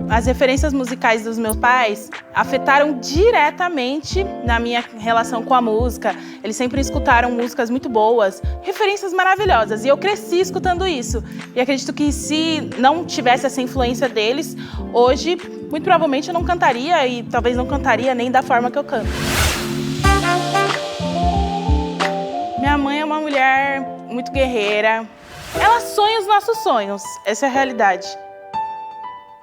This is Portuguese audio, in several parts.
As referências musicais dos meus pais afetaram diretamente na minha relação com a música. Eles sempre escutaram músicas muito boas, referências maravilhosas, e eu cresci escutando isso. E acredito que se não tivesse essa influência deles, hoje, muito provavelmente eu não cantaria e talvez não cantaria nem da forma que eu canto. Minha mãe é uma mulher muito guerreira. Ela sonha os nossos sonhos, essa é a realidade.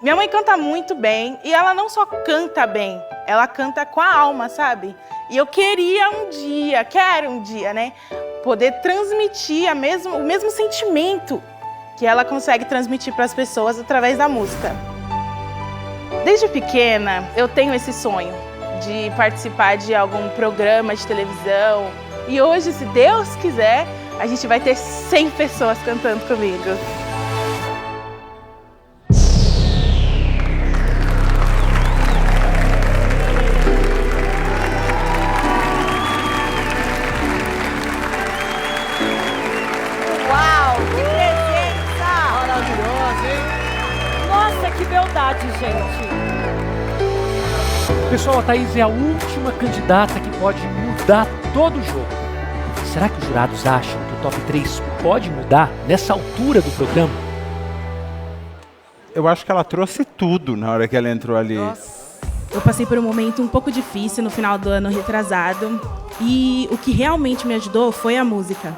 Minha mãe canta muito bem e ela não só canta bem, ela canta com a alma, sabe? E eu queria quero um dia, né? Poder transmitir o mesmo sentimento que ela consegue transmitir para as pessoas através da música. Desde pequena, eu tenho esse sonho de participar de algum programa de televisão. E hoje, se Deus quiser, a gente vai ter 100 pessoas cantando comigo. Que beldade, gente. Pessoal, a Thaís é a última candidata que pode mudar todo o jogo. Será que os jurados acham que o top 3 pode mudar nessa altura do programa? Eu acho que ela trouxe tudo na hora que ela entrou ali. Nossa. Eu passei por um momento um pouco difícil no final do ano retrasado. E o que realmente me ajudou foi a música.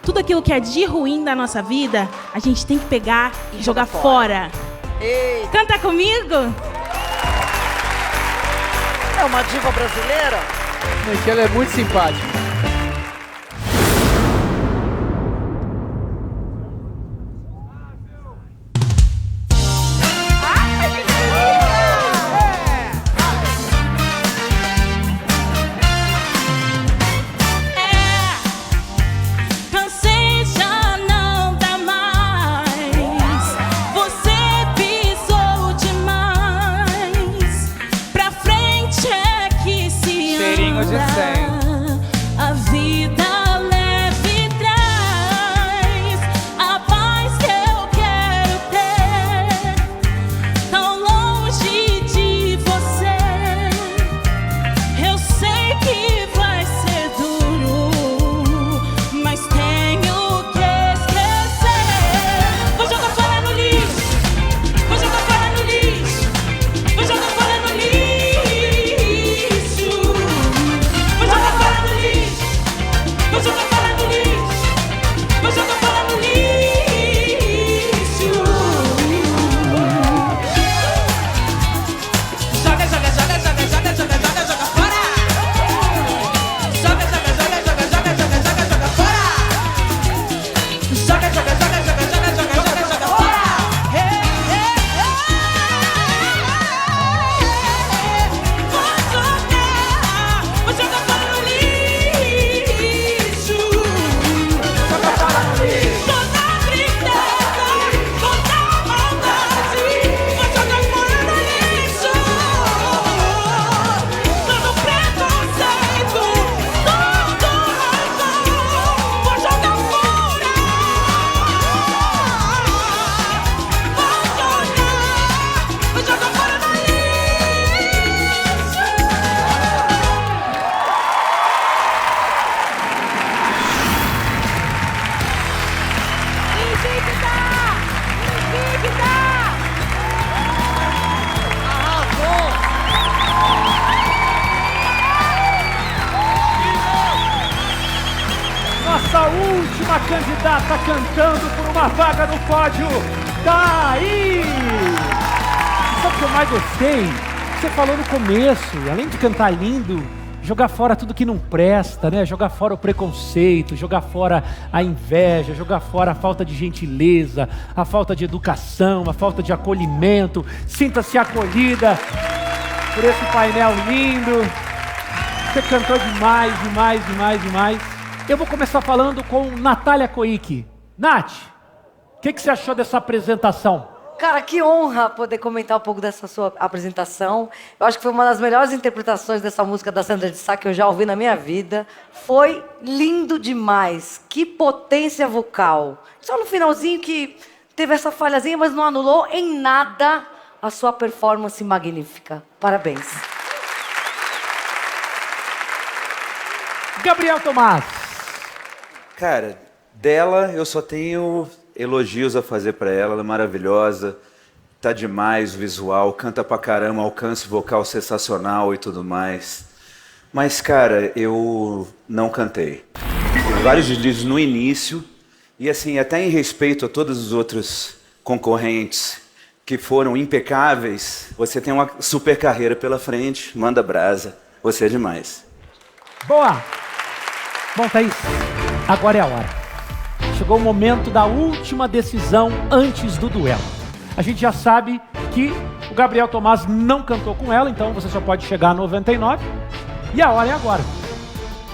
Tudo aquilo que é de ruim da nossa vida, a gente tem que pegar e jogar fora. Ei. Canta comigo? É uma diva brasileira? É que ela é muito simpática. A vida leve traz a paz que eu quero ter, tão longe de você. Eu sei que vai ser duro, mas tenho que esquecer. Vou jogar fora no lixo, vou jogar fora no lixo, vou jogar fora no lixo. Vou jogar fora no lixo, vou jogar fora no lixo, vou jogar fora no lixo. Joga, joga, joga, joga, joga, joga, joga, joga fora. Joga, joga, joga, joga, joga, joga, joga, joga fora. Joga, joga, joga, joga, joga, joga, joga, joga fora. Vou jogar fora no lixo. Joga fora no lixo. Toda tristeza, toda maldade, vou jogar fora no lixo. Todo preconceito, todo rancor, vou jogar fora. Vou jogar fora no lixo. Nossa última candidata cantando por uma vaga no pódio, Thaís! Sabe o que eu mais gostei? Você falou no começo, além de cantar lindo, jogar fora tudo que não presta, né? Jogar fora o preconceito, jogar fora a inveja, jogar fora a falta de gentileza, a falta de educação, a falta de acolhimento. Sinta-se acolhida por esse painel lindo. Você cantou demais, demais, demais, demais. Eu vou começar falando com Natália Coic. Nath, o que você achou dessa apresentação? Cara, que honra poder comentar um pouco dessa sua apresentação. Eu acho que foi uma das melhores interpretações dessa música da Sandra de Sá que eu já ouvi na minha vida. Foi lindo demais. Que potência vocal. Só no finalzinho que teve essa falhazinha, mas não anulou em nada a sua performance magnífica. Parabéns. Gabriel Tomás. Cara, dela eu só tenho elogios a fazer pra ela. Ela é maravilhosa, tá demais o visual, canta pra caramba, alcance vocal sensacional e tudo mais. Mas, cara, eu não cantei. Teve vários deslizes no início e, assim, até em respeito a todos os outros concorrentes que foram impecáveis, você tem uma super carreira pela frente, manda brasa, você é demais. Boa! Bom, Thaís, agora é a hora. Chegou o momento da última decisão antes do duelo. A gente já sabe que o Gabriel Tomás não cantou com ela, então você só pode chegar a 99. E a hora é agora.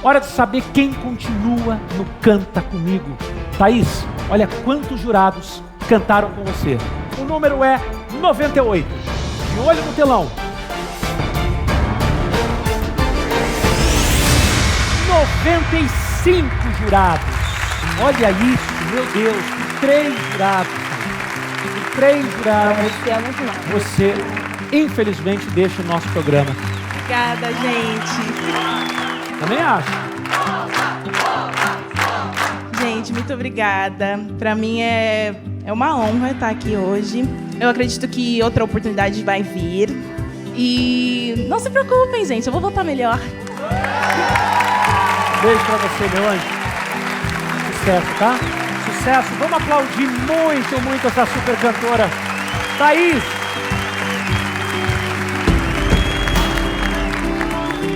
Hora de saber quem continua no Canta Comigo. Thaís, olha quantos jurados cantaram com você. O número é 98. De olho no telão. 95 jurados. Olha isso, meu Deus. 3 jurados. 3 jurados. Você, infelizmente, deixa o nosso programa. Obrigada, gente. Também acho. Gente, muito obrigada. Pra mim é uma honra estar aqui hoje. Eu acredito que outra oportunidade vai vir. E não se preocupem, gente, eu vou voltar melhor. Beijo pra você, meu anjo. Sucesso, tá? Sucesso. Vamos aplaudir muito, muito essa super cantora. Thaís,